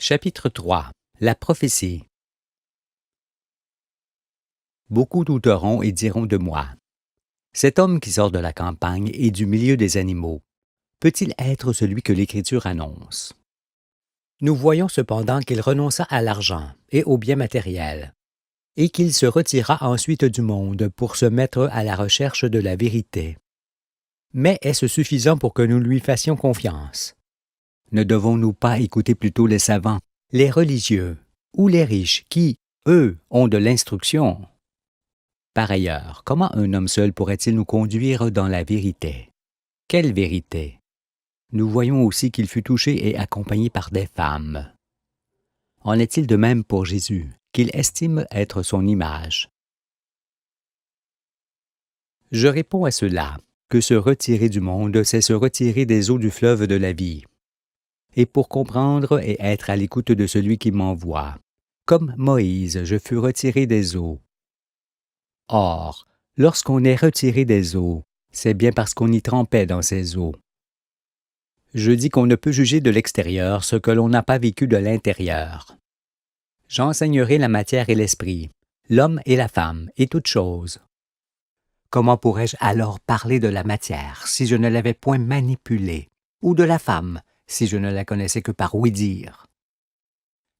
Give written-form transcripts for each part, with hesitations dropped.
Chapitre 3. La prophétie. Beaucoup douteront et diront de moi: cet homme qui sort de la campagne et du milieu des animaux, peut-il être celui que l'Écriture annonce? Nous voyons cependant qu'il renonça à l'argent et aux biens matériels, et qu'il se retira ensuite du monde pour se mettre à la recherche de la vérité. Mais est-ce suffisant pour que nous lui fassions confiance? Ne devons-nous pas écouter plutôt les savants, les religieux ou les riches qui, eux, ont de l'instruction? Par ailleurs, comment un homme seul pourrait-il nous conduire dans la vérité? Quelle vérité? Nous voyons aussi qu'il fut touché et accompagné par des femmes. En est-il de même pour Jésus, qu'il estime être son image? Je réponds à cela que se retirer du monde, c'est se retirer des eaux du fleuve de la vie. Et pour comprendre et être à l'écoute de celui qui m'envoie, comme Moïse, je fus retiré des eaux. Or, lorsqu'on est retiré des eaux, c'est bien parce qu'on y trempait dans ces eaux. Je dis qu'on ne peut juger de l'extérieur ce que l'on n'a pas vécu de l'intérieur. J'enseignerai la matière et l'esprit, l'homme et la femme, et toutes choses. Comment pourrais-je alors parler de la matière si je ne l'avais point manipulée, ou de la femme si je ne la connaissais que par ouï-dire?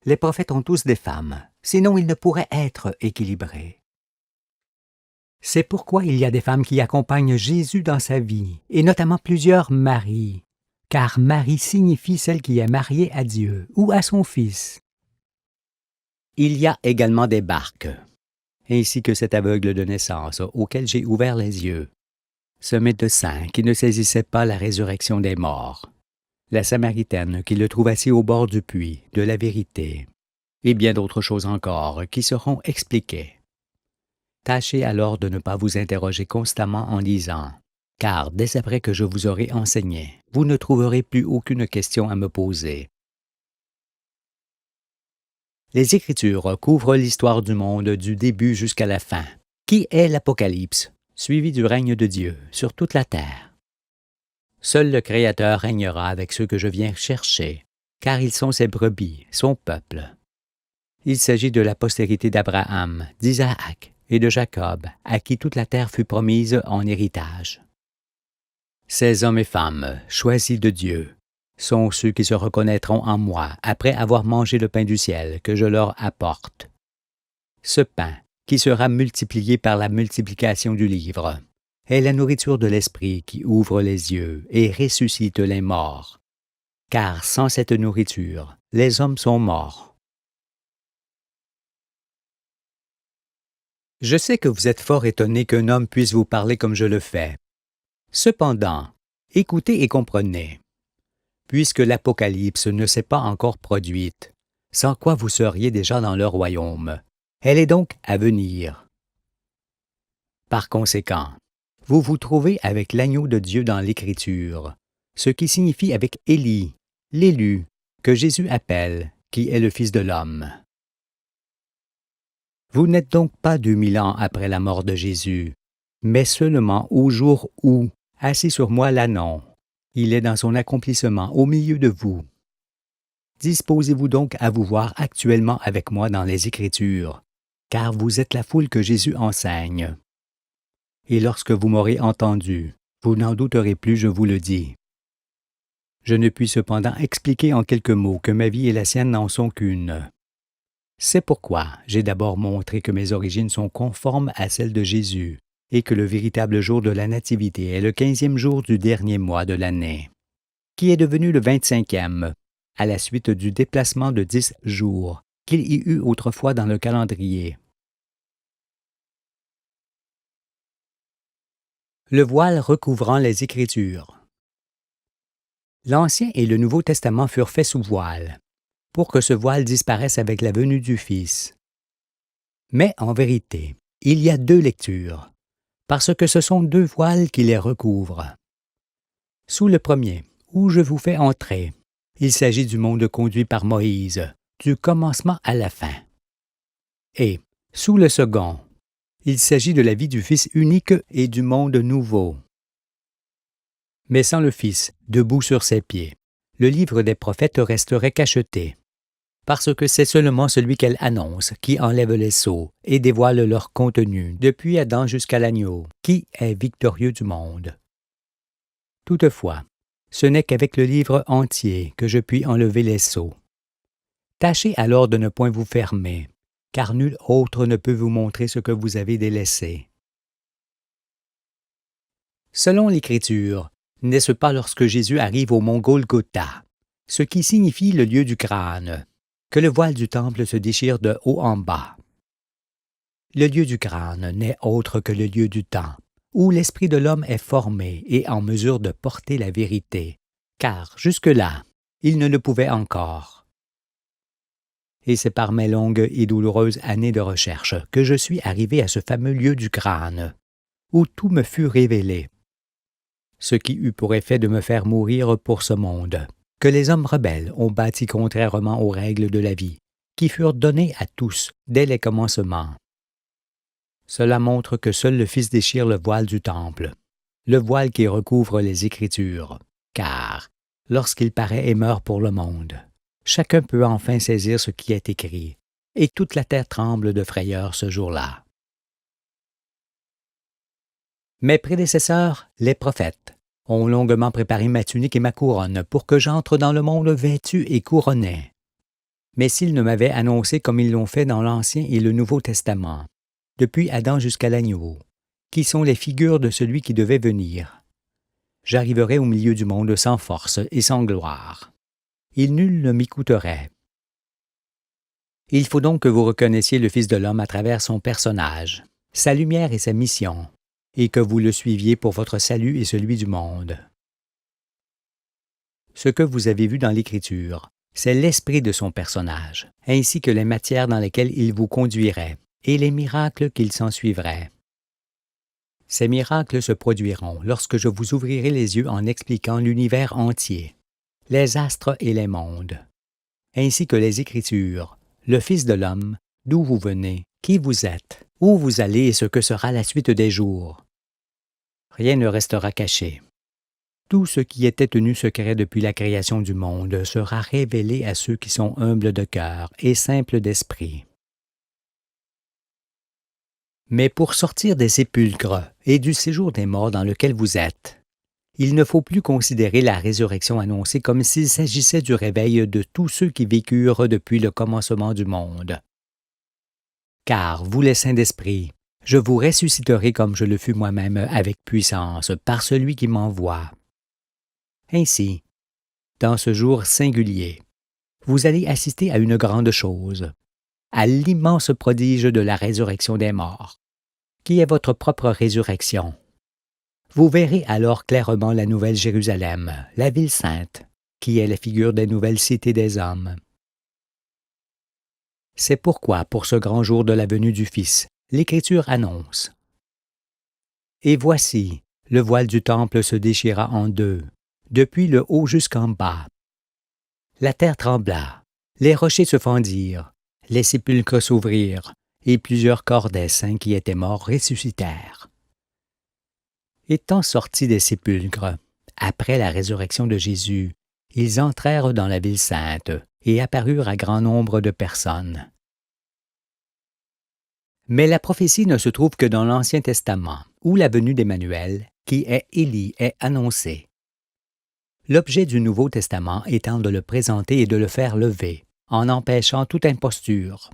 Les prophètes ont tous des femmes, sinon ils ne pourraient être équilibrés. C'est pourquoi il y a des femmes qui accompagnent Jésus dans sa vie, et notamment plusieurs maris, car Marie signifie celle qui est mariée à Dieu ou à son Fils. Il y a également des barques, ainsi que cet aveugle de naissance auquel j'ai ouvert les yeux, ce médecin qui ne saisissait pas la résurrection des morts, la Samaritaine qui le trouve assis au bord du puits de la vérité, et bien d'autres choses encore qui seront expliquées. Tâchez alors de ne pas vous interroger constamment en lisant, car dès après que je vous aurai enseigné, vous ne trouverez plus aucune question à me poser. Les Écritures couvrent l'histoire du monde du début jusqu'à la fin, qui est l'Apocalypse, suivi du règne de Dieu sur toute la terre. Seul le Créateur régnera avec ceux que je viens chercher, car ils sont ses brebis, son peuple. Il s'agit de la postérité d'Abraham, d'Isaac et de Jacob, à qui toute la terre fut promise en héritage. Ces hommes et femmes, choisis de Dieu, sont ceux qui se reconnaîtront en moi après avoir mangé le pain du ciel que je leur apporte. Ce pain, qui sera multiplié par la multiplication du livre, est la nourriture de l'esprit qui ouvre les yeux et ressuscite les morts. Car sans cette nourriture, les hommes sont morts. Je sais que vous êtes fort étonné qu'un homme puisse vous parler comme je le fais. Cependant, écoutez et comprenez. Puisque l'Apocalypse ne s'est pas encore produite, sans quoi vous seriez déjà dans le royaume. Elle est donc à venir. Par conséquent, vous vous trouvez avec l'agneau de Dieu dans l'Écriture, ce qui signifie avec Élie, l'élu, que Jésus appelle, qui est le Fils de l'homme. Vous n'êtes donc pas 2000 ans après la mort de Jésus, mais seulement au jour où, assis sur moi l'ânon, il est dans son accomplissement au milieu de vous. Disposez-vous donc à vous voir actuellement avec moi dans les Écritures, car vous êtes la foule que Jésus enseigne. Et lorsque vous m'aurez entendu, vous n'en douterez plus, je vous le dis. Je ne puis cependant expliquer en quelques mots que ma vie et la sienne n'en sont qu'une. C'est pourquoi j'ai d'abord montré que mes origines sont conformes à celles de Jésus, et que le véritable jour de la Nativité est le 15e jour du dernier mois de l'année, qui est devenu le 25e, à la suite du déplacement de 10 jours qu'il y eut autrefois dans le calendrier. Le voile recouvrant les Écritures. L'Ancien et le Nouveau Testament furent faits sous voile, pour que ce voile disparaisse avec la venue du Fils. Mais en vérité, il y a deux lectures, parce que ce sont deux voiles qui les recouvrent. Sous le premier, où je vous fais entrer, il s'agit du monde conduit par Moïse, du commencement à la fin. Et, sous le second, il s'agit de la vie du Fils unique et du monde nouveau. Mais sans le Fils, debout sur ses pieds, le livre des prophètes resterait cacheté. parce que c'est seulement celui qu'elle annonce qui enlève les sceaux et dévoile leur contenu, depuis Adam jusqu'à l'agneau, qui est victorieux du monde. Toutefois, ce n'est qu'avec le livre entier que je puis enlever les sceaux. Tâchez alors de ne point vous fermer, car nul autre ne peut vous montrer ce que vous avez délaissé. Selon l'Écriture, n'est-ce pas lorsque Jésus arrive au mont Golgotha, ce qui signifie le lieu du crâne, que le voile du temple se déchire de haut en bas? Le lieu du crâne n'est autre que le lieu du temps, où l'esprit de l'homme est formé et en mesure de porter la vérité, car jusque-là, il ne le pouvait encore. Et c'est par mes longues et douloureuses années de recherche que je suis arrivé à ce fameux lieu du crâne, où tout me fut révélé, ce qui eut pour effet de me faire mourir pour ce monde, que les hommes rebelles ont bâti contrairement aux règles de la vie, qui furent données à tous dès les commencements. Cela montre que seul le Fils déchire le voile du temple, le voile qui recouvre les Écritures, car, lorsqu'il paraît et meurt pour le monde, chacun peut enfin saisir ce qui est écrit, et toute la terre tremble de frayeur ce jour-là. Mes prédécesseurs, les prophètes, ont longuement préparé ma tunique et ma couronne pour que j'entre dans le monde vêtu et couronné. Mais s'ils ne m'avaient annoncé comme ils l'ont fait dans l'Ancien et le Nouveau Testament, depuis Adam jusqu'à l'agneau, qui sont les figures de celui qui devait venir, j'arriverais au milieu du monde sans force et sans gloire. Et nul ne m'écouterait. Il faut donc que vous reconnaissiez le Fils de l'homme à travers son personnage, sa lumière et sa mission, et que vous le suiviez pour votre salut et celui du monde. Ce que vous avez vu dans l'Écriture, c'est l'esprit de son personnage, ainsi que les matières dans lesquelles il vous conduirait, et les miracles qu'il s'ensuivrait. Ces miracles se produiront lorsque je vous ouvrirai les yeux en expliquant l'univers entier, les astres et les mondes, ainsi que les Écritures, le Fils de l'homme, d'où vous venez, qui vous êtes, où vous allez et ce que sera la suite des jours. Rien ne restera caché. Tout ce qui était tenu secret depuis la création du monde sera révélé à ceux qui sont humbles de cœur et simples d'esprit. Mais pour sortir des sépulcres et du séjour des morts dans lequel vous êtes, il ne faut plus considérer la résurrection annoncée comme s'il s'agissait du réveil de tous ceux qui vécurent depuis le commencement du monde. Car, vous les saints d'esprit, je vous ressusciterai comme je le fus moi-même avec puissance par celui qui m'envoie. Ainsi, dans ce jour singulier, vous allez assister à une grande chose, à l'immense prodige de la résurrection des morts, qui est votre propre résurrection. Vous verrez alors clairement la nouvelle Jérusalem, la ville sainte, qui est la figure des nouvelles cités des hommes. C'est pourquoi, pour ce grand jour de la venue du Fils, l'Écriture annonce « Et voici, le voile du temple se déchira en deux, depuis le haut jusqu'en bas. La terre trembla, les rochers se fendirent, les sépulcres s'ouvrirent, et plusieurs corps des saints qui étaient morts ressuscitèrent. » Étant sortis des sépulcres, après la résurrection de Jésus, ils entrèrent dans la ville sainte et apparurent à grand nombre de personnes. Mais la prophétie ne se trouve que dans l'Ancien Testament, où la venue d'Emmanuel, qui est Élie, est annoncée. L'objet du Nouveau Testament étant de le présenter et de le faire lever, en empêchant toute imposture.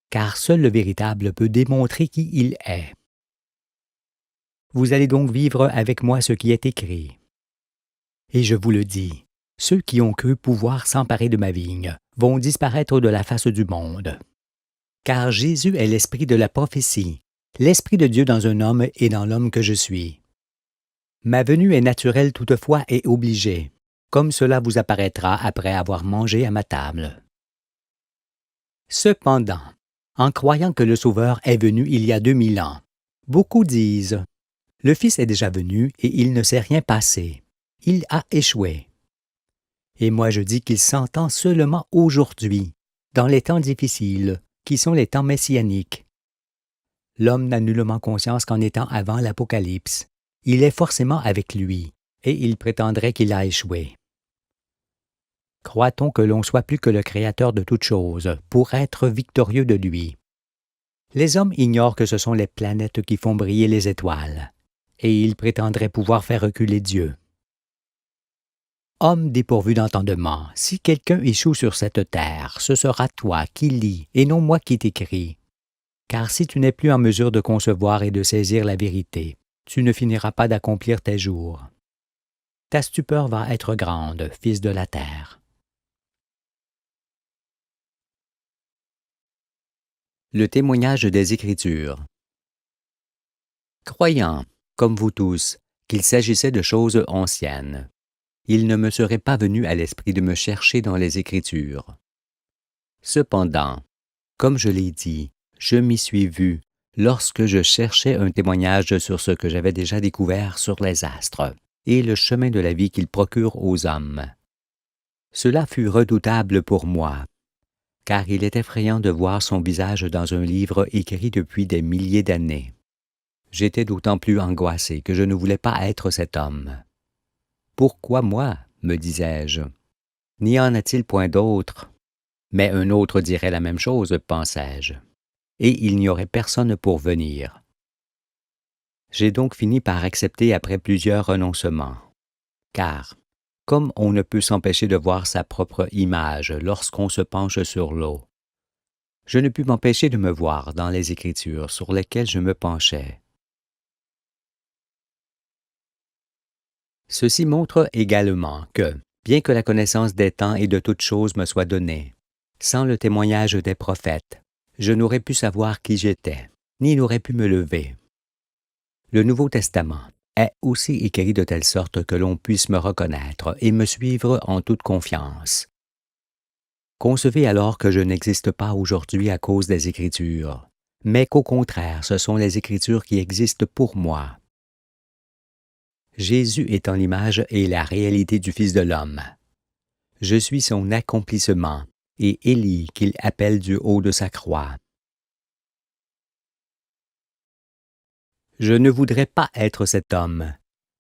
Car seul le véritable peut démontrer qui il est. Vous allez donc vivre avec moi ce qui est écrit. Et je vous le dis, ceux qui ont cru pouvoir s'emparer de ma vigne vont disparaître de la face du monde. Car Jésus est l'esprit de la prophétie, l'esprit de Dieu dans un homme et dans l'homme que je suis. Ma venue est naturelle toutefois et obligée, comme cela vous apparaîtra après avoir mangé à ma table. Cependant, en croyant que le Sauveur est venu il y a 2000 ans, beaucoup disent « Le Fils est déjà venu et il ne s'est rien passé. Il a échoué. » Et moi je dis qu'il s'entend seulement aujourd'hui, dans les temps difficiles, qui sont les temps messianiques. L'homme n'a nullement conscience qu'en étant avant l'Apocalypse, il est forcément avec lui, et il prétendrait qu'il a échoué. Croit-on que l'on soit plus que le Créateur de toutes choses pour être victorieux de lui? Les hommes ignorent que ce sont les planètes qui font briller les étoiles, et ils prétendraient pouvoir faire reculer Dieu. Homme dépourvu d'entendement, si quelqu'un échoue sur cette terre, ce sera toi qui lis et non moi qui t'écris. Car si tu n'es plus en mesure de concevoir et de saisir la vérité, tu ne finiras pas d'accomplir tes jours. Ta stupeur va être grande, fils de la terre. Le témoignage des Écritures. Croyant, comme vous tous, qu'il s'agissait de choses anciennes, il ne me serait pas venu à l'esprit de me chercher dans les Écritures. Cependant, comme je l'ai dit, je m'y suis vu lorsque je cherchais un témoignage sur ce que j'avais déjà découvert sur les astres et le chemin de la vie qu'il procure aux hommes. Cela fut redoutable pour moi, car il est effrayant de voir son visage dans un livre écrit depuis des milliers d'années. J'étais d'autant plus angoissé que je ne voulais pas être cet homme. Pourquoi moi, me disais-je? N'y en a-t-il point d'autre? Mais un autre dirait la même chose, pensais-je, et il n'y aurait personne pour venir. J'ai donc fini par accepter après plusieurs renoncements, car, comme on ne peut s'empêcher de voir sa propre image lorsqu'on se penche sur l'eau, je ne pus m'empêcher de me voir dans les Écritures sur lesquelles je me penchais. Ceci montre également que, bien que la connaissance des temps et de toutes choses me soit donnée, sans le témoignage des prophètes, je n'aurais pu savoir qui j'étais, ni n'aurais pu me lever. Le Nouveau Testament est aussi écrit de telle sorte que l'on puisse me reconnaître et me suivre en toute confiance. Concevez alors que je n'existe pas aujourd'hui à cause des Écritures, mais qu'au contraire, ce sont les Écritures qui existent pour moi. Jésus étant l'image et la réalité du Fils de l'homme. Je suis son accomplissement, et Élie qu'il appelle du haut de sa croix. Je ne voudrais pas être cet homme,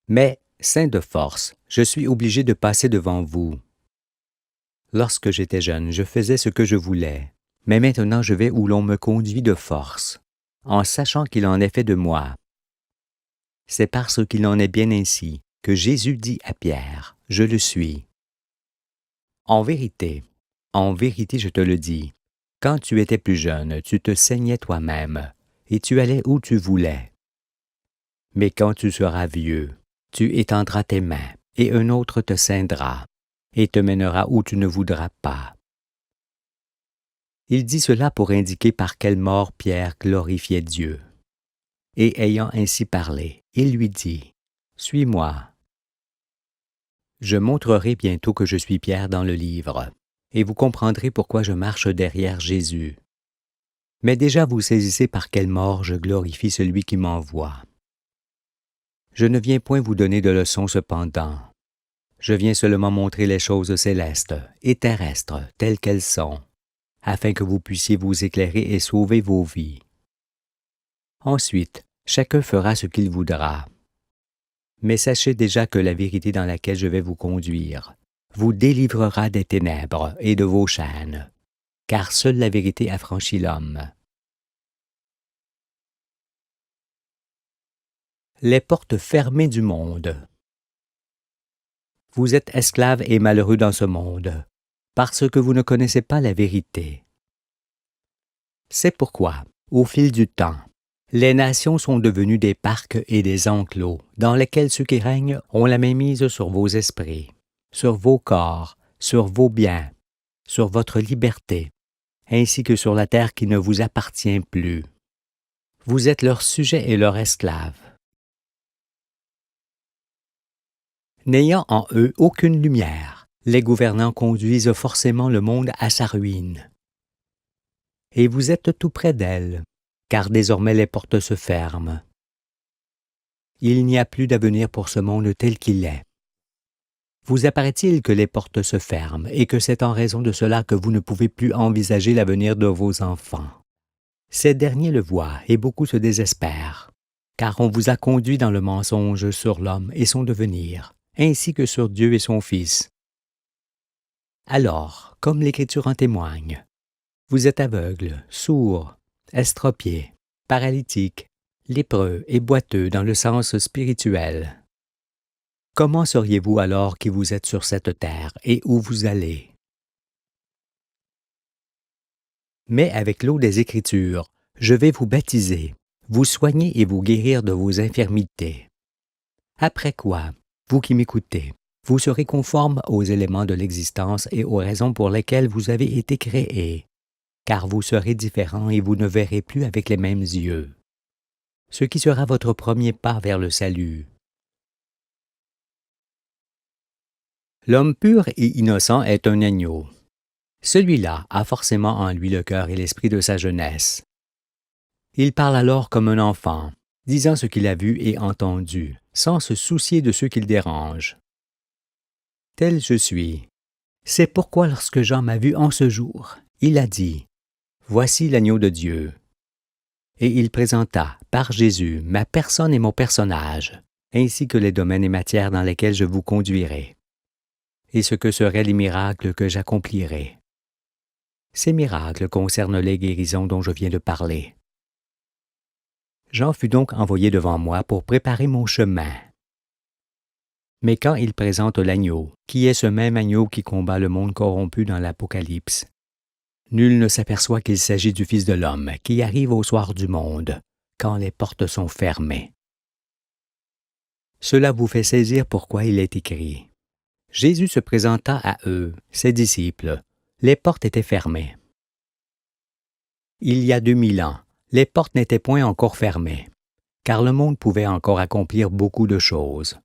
mais, saint de force, je suis obligé de passer devant vous. Lorsque j'étais jeune, je faisais ce que je voulais, mais maintenant je vais où l'on me conduit de force, en sachant qu'il en est fait de moi. C'est parce qu'il en est bien ainsi que Jésus dit à Pierre, « Je le suis. » En vérité je te le dis, quand tu étais plus jeune, tu te saignais toi-même, et tu allais où tu voulais. Mais quand tu seras vieux, tu étendras tes mains, et un autre te ceindra, et te mènera où tu ne voudras pas. Il dit cela pour indiquer par quelle mort Pierre glorifiait Dieu. Et ayant ainsi parlé, il lui dit, « Suis-moi. » Je montrerai bientôt que je suis Pierre dans le livre, et vous comprendrez pourquoi je marche derrière Jésus. Mais déjà vous saisissez par quelle mort je glorifie celui qui m'envoie. Je ne viens point vous donner de leçons cependant. Je viens seulement montrer les choses célestes et terrestres telles qu'elles sont, afin que vous puissiez vous éclairer et sauver vos vies. Ensuite, chacun fera ce qu'il voudra. Mais sachez déjà que la vérité dans laquelle je vais vous conduire vous délivrera des ténèbres et de vos chaînes, car seule la vérité affranchit l'homme. Les portes fermées du monde. Vous êtes esclaves et malheureux dans ce monde, parce que vous ne connaissez pas la vérité. C'est pourquoi, au fil du temps, les nations sont devenues des parcs et des enclos, dans lesquels ceux qui règnent ont la mainmise sur vos esprits, sur vos corps, sur vos biens, sur votre liberté, ainsi que sur la terre qui ne vous appartient plus. Vous êtes leurs sujets et leurs esclaves. N'ayant en eux aucune lumière, les gouvernants conduisent forcément le monde à sa ruine. Et vous êtes tout près d'elle, car désormais les portes se ferment. Il n'y a plus d'avenir pour ce monde tel qu'il est. Vous apparaît-il que les portes se ferment et que c'est en raison de cela que vous ne pouvez plus envisager l'avenir de vos enfants? Ces derniers le voient et beaucoup se désespèrent, car on vous a conduit dans le mensonge sur l'homme et son devenir, ainsi que sur Dieu et son Fils. Alors, comme l'Écriture en témoigne, vous êtes aveugle, sourd, estropié, paralytique, lépreux et boiteux dans le sens spirituel. Comment sauriez-vous alors qui vous êtes sur cette terre et où vous allez? Mais avec l'eau des Écritures, je vais vous baptiser, vous soigner et vous guérir de vos infirmités. Après quoi, vous qui m'écoutez, vous serez conforme aux éléments de l'existence et aux raisons pour lesquelles vous avez été créés, car vous serez différents et vous ne verrez plus avec les mêmes yeux. Ce qui sera votre premier pas vers le salut. L'homme pur et innocent est un agneau. Celui-là a forcément en lui le cœur et l'esprit de sa jeunesse. Il parle alors comme un enfant, disant ce qu'il a vu et entendu, sans se soucier de ceux qu'il dérange. Tel je suis. C'est pourquoi lorsque Jean m'a vu en ce jour, il a dit, « Voici l'agneau de Dieu. » Et il présenta, par Jésus, ma personne et mon personnage, ainsi que les domaines et matières dans lesquels je vous conduirai, et ce que seraient les miracles que j'accomplirai. Ces miracles concernent les guérisons dont je viens de parler. Jean fut donc envoyé devant moi pour préparer mon chemin. Mais quand il présente l'agneau, qui est ce même agneau qui combat le monde corrompu dans l'Apocalypse, nul ne s'aperçoit qu'il s'agit du Fils de l'homme qui arrive au soir du monde, quand les portes sont fermées. Cela vous fait saisir pourquoi il est écrit. Jésus se présenta à eux, ses disciples. Les portes étaient fermées. Il y a 2000 ans, les portes n'étaient point encore fermées, car le monde pouvait encore accomplir beaucoup de choses.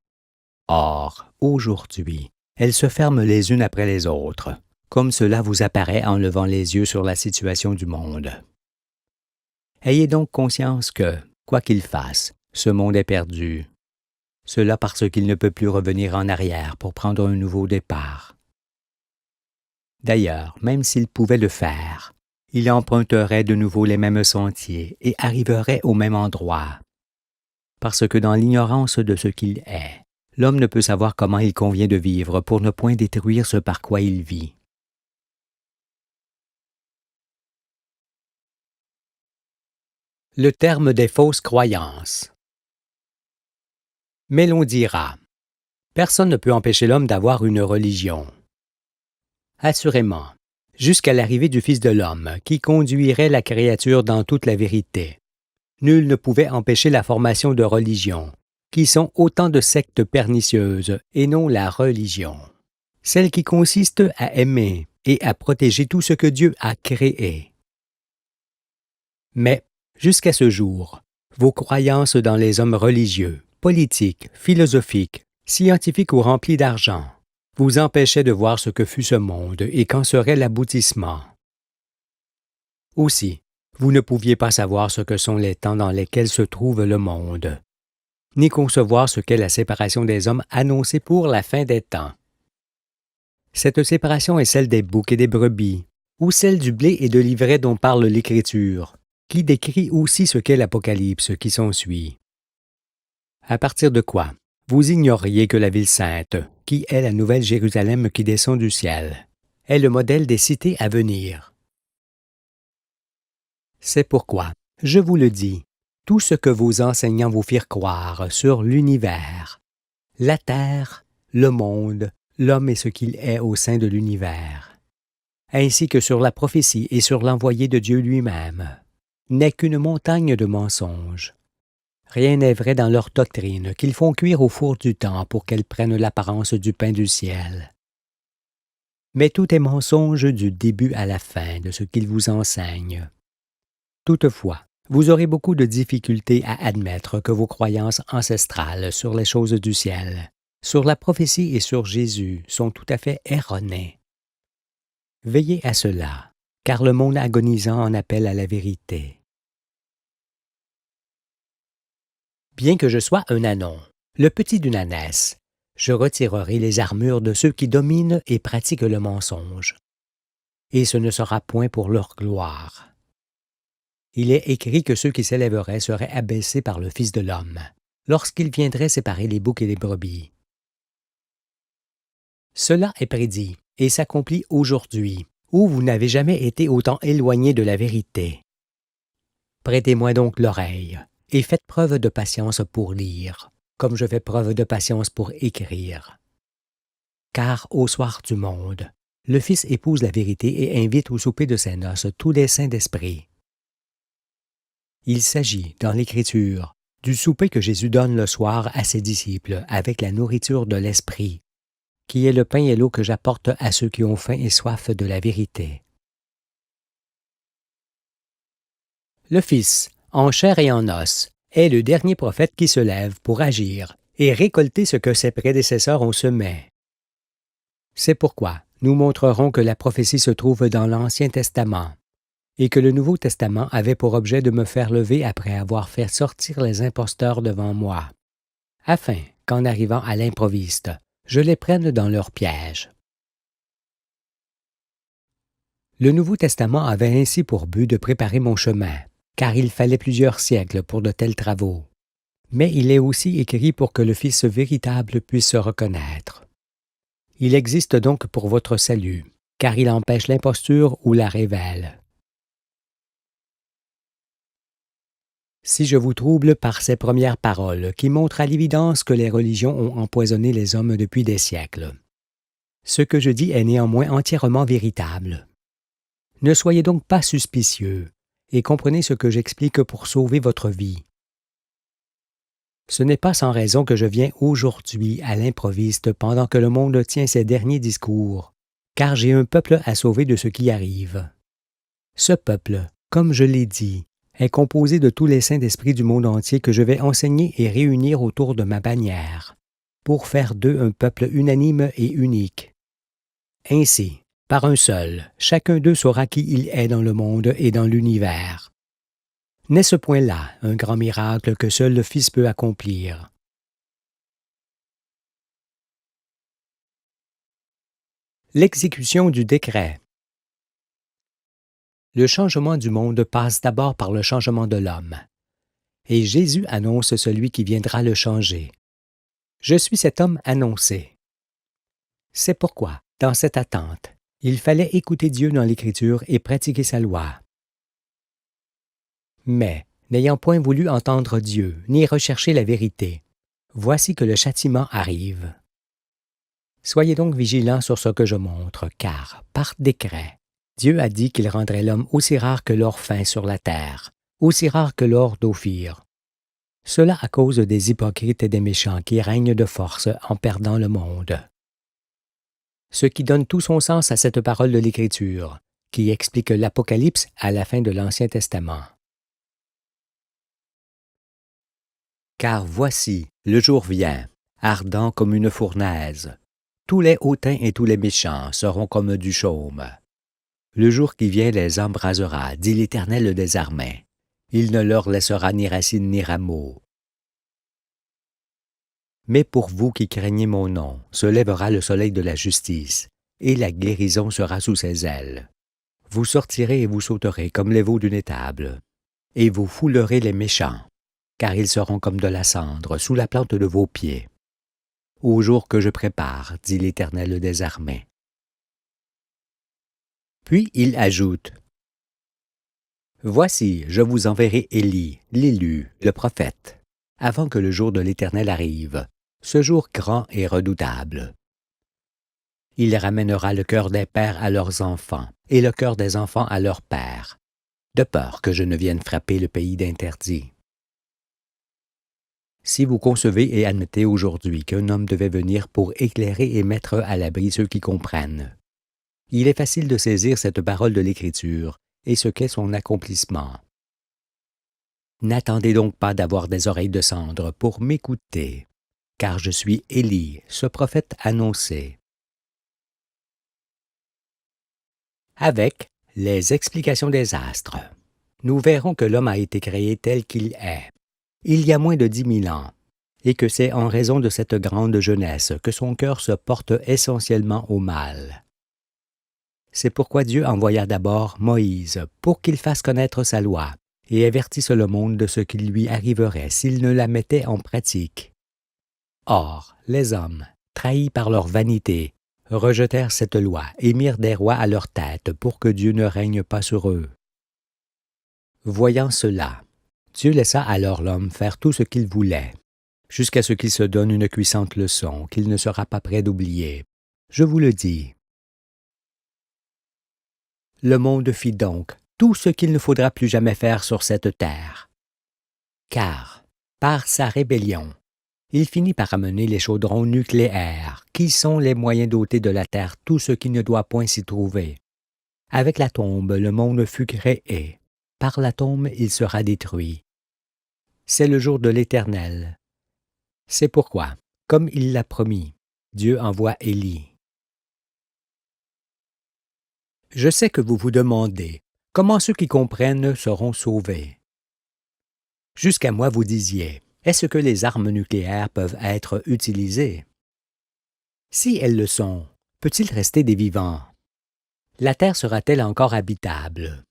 Or, aujourd'hui, elles se ferment les unes après les autres, comme cela vous apparaît en levant les yeux sur la situation du monde. Ayez donc conscience que, quoi qu'il fasse, ce monde est perdu. Cela parce qu'il ne peut plus revenir en arrière pour prendre un nouveau départ. D'ailleurs, même s'il pouvait le faire, il emprunterait de nouveau les mêmes sentiers et arriverait au même endroit. Parce que dans l'ignorance de ce qu'il est, l'homme ne peut savoir comment il convient de vivre pour ne point détruire ce par quoi il vit. Le terme des fausses croyances. Mais l'on dira, personne ne peut empêcher l'homme d'avoir une religion. Assurément, jusqu'à l'arrivée du Fils de l'homme, qui conduirait la créature dans toute la vérité, nul ne pouvait empêcher la formation de religions, qui sont autant de sectes pernicieuses et non la religion, celle qui consiste à aimer et à protéger tout ce que Dieu a créé. Mais, jusqu'à ce jour, vos croyances dans les hommes religieux, politiques, philosophiques, scientifiques ou remplis d'argent, vous empêchaient de voir ce que fut ce monde et qu'en serait l'aboutissement. Aussi, vous ne pouviez pas savoir ce que sont les temps dans lesquels se trouve le monde, ni concevoir ce qu'est la séparation des hommes annoncée pour la fin des temps. Cette séparation est celle des boucs et des brebis, ou celle du blé et de l'ivraie dont parle l'Écriture, qui décrit aussi ce qu'est l'Apocalypse qui s'ensuit. À partir de quoi, vous ignoriez que la ville sainte, qui est la nouvelle Jérusalem qui descend du ciel, est le modèle des cités à venir. C'est pourquoi, je vous le dis, tout ce que vos enseignants vous firent croire sur l'univers, la terre, le monde, l'homme et ce qu'il est au sein de l'univers, ainsi que sur la prophétie et sur l'envoyé de Dieu lui-même, n'est qu'une montagne de mensonges. Rien n'est vrai dans leur doctrine qu'ils font cuire au four du temps pour qu'elle prenne l'apparence du pain du ciel. Mais tout est mensonge du début à la fin de ce qu'ils vous enseignent. Toutefois, vous aurez beaucoup de difficultés à admettre que vos croyances ancestrales sur les choses du ciel, sur la prophétie et sur Jésus sont tout à fait erronées. Veillez à cela, car le monde agonisant en appelle à la vérité. Bien que je sois un ânon, le petit d'une ânesse, je retirerai les armures de ceux qui dominent et pratiquent le mensonge. Et ce ne sera point pour leur gloire. Il est écrit que ceux qui s'élèveraient seraient abaissés par le Fils de l'homme, lorsqu'il viendrait séparer les boucs et les brebis. Cela est prédit, et s'accomplit aujourd'hui, ou vous n'avez jamais été autant éloigné de la vérité. Prêtez-moi donc l'oreille, et faites preuve de patience pour lire, comme je fais preuve de patience pour écrire. Car au soir du monde, le Fils épouse la vérité et invite au souper de ses noces tous les saints d'esprit. Il s'agit, dans l'Écriture, du souper que Jésus donne le soir à ses disciples avec la nourriture de l'Esprit, qui est le pain et l'eau que j'apporte à ceux qui ont faim et soif de la vérité. Le Fils, en chair et en os, est le dernier prophète qui se lève pour agir et récolter ce que ses prédécesseurs ont semé. C'est pourquoi nous montrerons que la prophétie se trouve dans l'Ancien Testament et que le Nouveau Testament avait pour objet de me faire lever après avoir fait sortir les imposteurs devant moi, afin qu'en arrivant à l'improviste, je les prenne dans leur piège. Le Nouveau Testament avait ainsi pour but de préparer mon chemin, car il fallait plusieurs siècles pour de tels travaux. Mais il est aussi écrit pour que le Fils véritable puisse se reconnaître. Il existe donc pour votre salut, car il empêche l'imposture ou la révèle. Si je vous trouble par ces premières paroles qui montrent à l'évidence que les religions ont empoisonné les hommes depuis des siècles, ce que je dis est néanmoins entièrement véritable. Ne soyez donc pas suspicieux et comprenez ce que j'explique pour sauver votre vie. Ce n'est pas sans raison que je viens aujourd'hui à l'improviste pendant que le monde tient ses derniers discours, car j'ai un peuple à sauver de ce qui arrive. Ce peuple, comme je l'ai dit, est composé de tous les saints d'esprit du monde entier que je vais enseigner et réunir autour de ma bannière, pour faire d'eux un peuple unanime et unique. Ainsi, par un seul, chacun d'eux saura qui il est dans le monde et dans l'univers. N'est ce point-là un grand miracle que seul le Fils peut accomplir? L'exécution du décret. Le changement du monde passe d'abord par le changement de l'homme. Et Jésus annonce celui qui viendra le changer. Je suis cet homme annoncé. C'est pourquoi, dans cette attente, il fallait écouter Dieu dans l'Écriture et pratiquer sa loi. Mais, n'ayant point voulu entendre Dieu, ni rechercher la vérité, voici que le châtiment arrive. Soyez donc vigilants sur ce que je montre, car, par décret, Dieu a dit qu'il rendrait l'homme aussi rare que l'or fin sur la terre, aussi rare que l'or d'Ophir. Cela à cause des hypocrites et des méchants qui règnent de force en perdant le monde. Ce qui donne tout son sens à cette parole de l'Écriture, qui explique l'Apocalypse à la fin de l'Ancien Testament. Car voici, le jour vient, ardent comme une fournaise. Tous les hautains et tous les méchants seront comme du chaume. Le jour qui vient les embrasera, dit l'Éternel des armées. Il ne leur laissera ni racines ni rameaux. Mais pour vous qui craignez mon nom, se lèvera le soleil de la justice, et la guérison sera sous ses ailes. Vous sortirez et vous sauterez comme les veaux d'une étable, et vous foulerez les méchants, car ils seront comme de la cendre sous la plante de vos pieds. Au jour que je prépare, dit l'Éternel des armées. Puis il ajoute, « Voici, je vous enverrai Élie, l'élu, le prophète, avant que le jour de l'Éternel arrive, ce jour grand et redoutable. Il ramènera le cœur des pères à leurs enfants, et le cœur des enfants à leurs pères, de peur que je ne vienne frapper le pays d'interdit. » Si vous concevez et admettez aujourd'hui qu'un homme devait venir pour éclairer et mettre à l'abri ceux qui comprennent, il est facile de saisir cette parole de l'Écriture et ce qu'est son accomplissement. N'attendez donc pas d'avoir des oreilles de cendre pour m'écouter, car je suis Élie, ce prophète annoncé. Avec les explications des astres, nous verrons que l'homme a été créé tel qu'il est, il y a moins de 10 000 ans, et que c'est en raison de cette grande jeunesse que son cœur se porte essentiellement au mal. C'est pourquoi Dieu envoya d'abord Moïse pour qu'il fasse connaître sa loi et avertisse le monde de ce qui lui arriverait s'il ne la mettait en pratique. Or, les hommes, trahis par leur vanité, rejetèrent cette loi et mirent des rois à leur tête pour que Dieu ne règne pas sur eux. Voyant cela, Dieu laissa alors l'homme faire tout ce qu'il voulait, jusqu'à ce qu'il se donne une cuisante leçon qu'il ne sera pas prêt d'oublier. Je vous le dis. Le monde fit donc tout ce qu'il ne faudra plus jamais faire sur cette terre. Car, par sa rébellion, il finit par amener les chaudrons nucléaires, qui sont les moyens d'ôter de la terre tout ce qui ne doit point s'y trouver. Avec la tombe, le monde fut créé. Par la tombe, il sera détruit. C'est le jour de l'Éternel. C'est pourquoi, comme il l'a promis, Dieu envoie Élie. Je sais que vous vous demandez comment ceux qui comprennent seront sauvés. Jusqu'à moi, vous disiez, est-ce que les armes nucléaires peuvent être utilisées? Si elles le sont, peut-il rester des vivants? La Terre sera-t-elle encore habitable?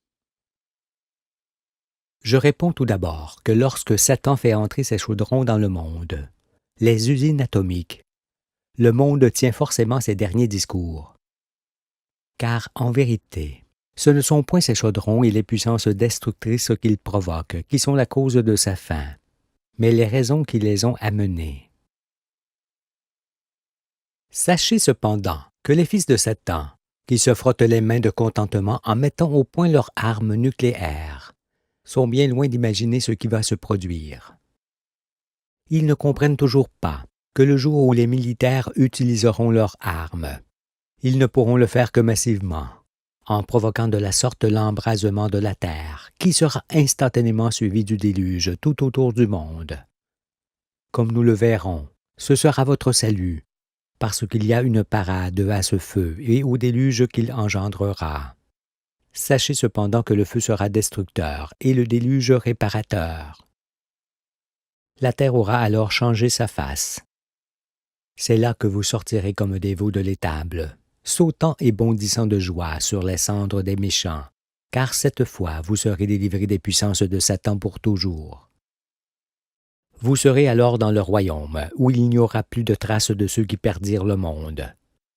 Je réponds tout d'abord que lorsque Satan fait entrer ses chaudrons dans le monde, les usines atomiques, le monde tient forcément ses derniers discours. Car, en vérité, ce ne sont point ces chaudrons et les puissances destructrices qu'il provoque qui sont la cause de sa fin, mais les raisons qui les ont amenés. Sachez cependant que les fils de Satan, qui se frottent les mains de contentement en mettant au point leurs armes nucléaires, sont bien loin d'imaginer ce qui va se produire. Ils ne comprennent toujours pas que le jour où les militaires utiliseront leurs armes, ils ne pourront le faire que massivement, en provoquant de la sorte l'embrasement de la terre, qui sera instantanément suivi du déluge tout autour du monde. Comme nous le verrons, ce sera votre salut, parce qu'il y a une parade à ce feu et au déluge qu'il engendrera. Sachez cependant que le feu sera destructeur et le déluge réparateur. La terre aura alors changé sa face. C'est là que vous sortirez comme des veaux de l'étable, sautant et bondissant de joie sur les cendres des méchants, car cette fois vous serez délivrés des puissances de Satan pour toujours. Vous serez alors dans le royaume, où il n'y aura plus de traces de ceux qui perdirent le monde,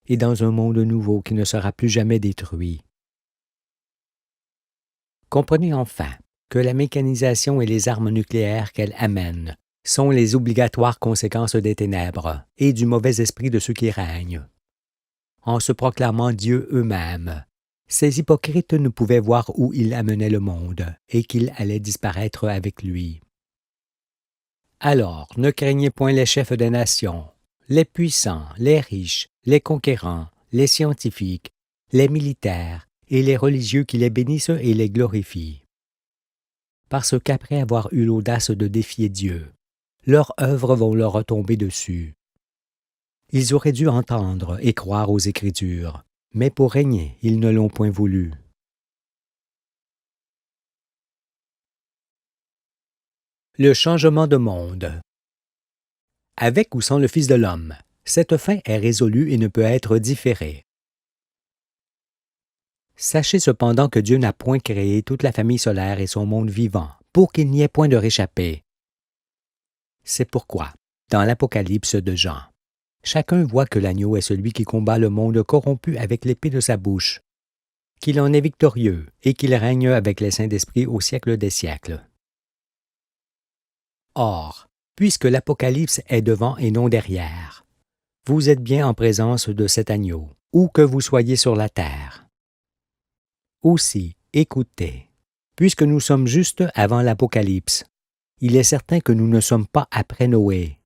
et dans un monde nouveau qui ne sera plus jamais détruit. Comprenez enfin que la mécanisation et les armes nucléaires qu'elle amène sont les obligatoires conséquences des ténèbres et du mauvais esprit de ceux qui règnent. En se proclamant Dieu eux-mêmes, ces hypocrites ne pouvaient voir où il amenait le monde et qu'il allait disparaître avec lui. Alors, ne craignez point les chefs des nations, les puissants, les riches, les conquérants, les scientifiques, les militaires et les religieux qui les bénissent et les glorifient. Parce qu'après avoir eu l'audace de défier Dieu, leurs œuvres vont leur retomber dessus. Ils auraient dû entendre et croire aux Écritures, mais pour régner, ils ne l'ont point voulu. Le changement de monde. Avec ou sans le Fils de l'homme, cette fin est résolue et ne peut être différée. Sachez cependant que Dieu n'a point créé toute la famille solaire et son monde vivant, pour qu'il n'y ait point de réchappé. C'est pourquoi, dans l'Apocalypse de Jean, chacun voit que l'agneau est celui qui combat le monde corrompu avec l'épée de sa bouche, qu'il en est victorieux et qu'il règne avec les saints d'esprit au siècle des siècles. Or, puisque l'Apocalypse est devant et non derrière, vous êtes bien en présence de cet agneau, où que vous soyez sur la terre. Aussi, écoutez, puisque nous sommes juste avant l'Apocalypse, il est certain que nous ne sommes pas après Noé,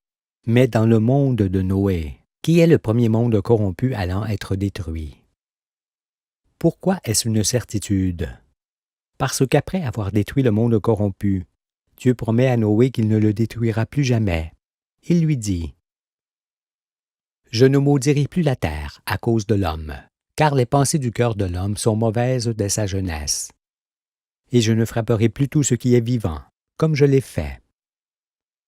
mais dans le monde de Noé, qui est le premier monde corrompu allant être détruit. Pourquoi est-ce une certitude? Parce qu'après avoir détruit le monde corrompu, Dieu promet à Noé qu'il ne le détruira plus jamais. Il lui dit, « Je ne maudirai plus la terre à cause de l'homme, car les pensées du cœur de l'homme sont mauvaises dès sa jeunesse. Et je ne frapperai plus tout ce qui est vivant, comme je l'ai fait.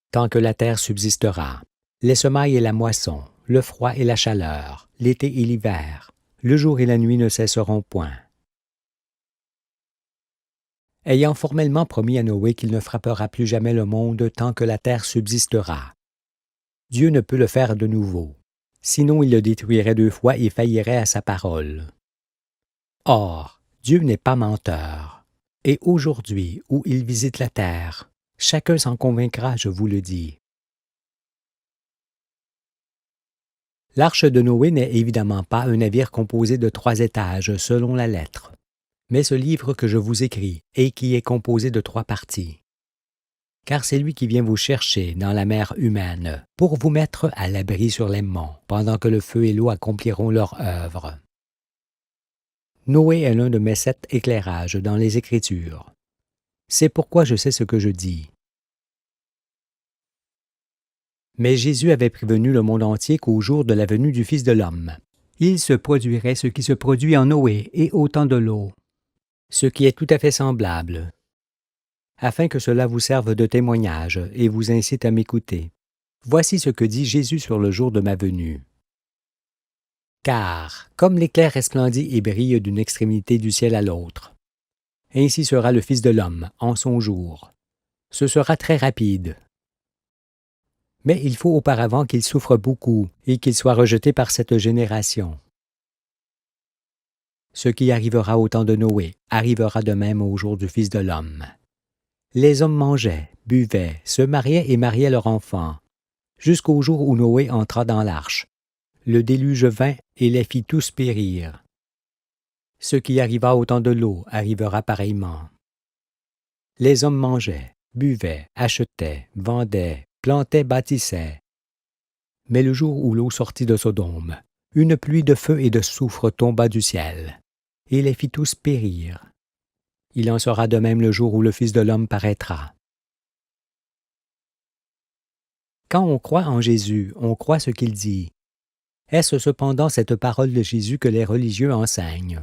Tant que la terre subsistera, les semailles et la moisson, le froid et la chaleur, l'été et l'hiver, le jour et la nuit ne cesseront point. » Ayant formellement promis à Noé qu'il ne frappera plus jamais le monde tant que la terre subsistera. Dieu ne peut le faire de nouveau, Sinon il le détruirait 2 fois et faillirait à sa parole. Or, Dieu n'est pas menteur. Et aujourd'hui, où il visite la terre, chacun s'en convaincra, je vous le dis. L'arche de Noé n'est évidemment pas un navire composé de 3 étages selon la lettre, mais ce livre que je vous écris et qui est composé de 3 parties. Car c'est lui qui vient vous chercher dans la mer humaine pour vous mettre à l'abri sur les monts pendant que le feu et l'eau accompliront leur œuvre. Noé est l'un de mes 7 éclairages dans les Écritures. C'est pourquoi je sais ce que je dis. Mais Jésus avait prévenu le monde entier qu'au jour de la venue du Fils de l'homme, il se produirait ce qui se produit en Noé et au temps de l'eau, ce qui est tout à fait semblable, afin que cela vous serve de témoignage et vous incite à m'écouter. Voici ce que dit Jésus sur le jour de ma venue. Car, comme l'éclair resplendit et brille d'une extrémité du ciel à l'autre, ainsi sera le Fils de l'homme en son jour. Ce sera très rapide. Mais il faut auparavant qu'il souffre beaucoup et qu'il soit rejeté par cette génération. Ce qui arrivera au temps de Noé arrivera de même au jour du Fils de l'homme. Les hommes mangeaient, buvaient, se mariaient et mariaient leurs enfants, jusqu'au jour où Noé entra dans l'arche. Le déluge vint et les fit tous périr. Ce qui arriva au temps de l'eau arrivera pareillement. Les hommes mangeaient, buvaient, achetaient, vendaient, plantaient, bâtissaient. Mais le jour où l'eau sortit de Sodome, une pluie de feu et de soufre tomba du ciel, et les fit tous périr. Il en sera de même le jour où le Fils de l'homme paraîtra. Quand on croit en Jésus, on croit ce qu'il dit. Est-ce cependant cette parole de Jésus que les religieux enseignent?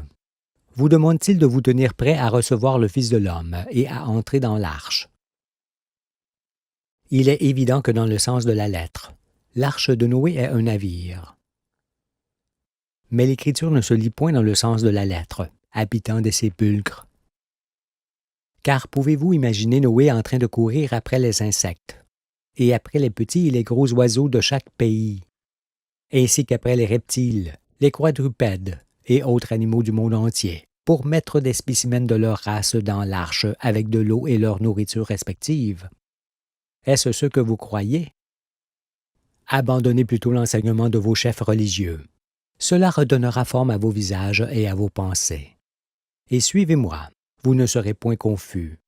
Vous demande-t-il de vous tenir prêt à recevoir le Fils de l'homme et à entrer dans l'arche? Il est évident que dans le sens de la lettre, l'arche de Noé est un navire. Mais l'Écriture ne se lit point dans le sens de la lettre, habitant des sépulcres. Car pouvez-vous imaginer Noé en train de courir après les insectes, et après les petits et les gros oiseaux de chaque pays, ainsi qu'après les reptiles, les quadrupèdes et autres animaux du monde entier, pour mettre des spécimens de leur race dans l'arche avec de l'eau et leur nourriture respective? Est-ce ce que vous croyez? Abandonnez plutôt l'enseignement de vos chefs religieux. Cela redonnera forme à vos visages et à vos pensées. Et suivez-moi, vous ne serez point confus.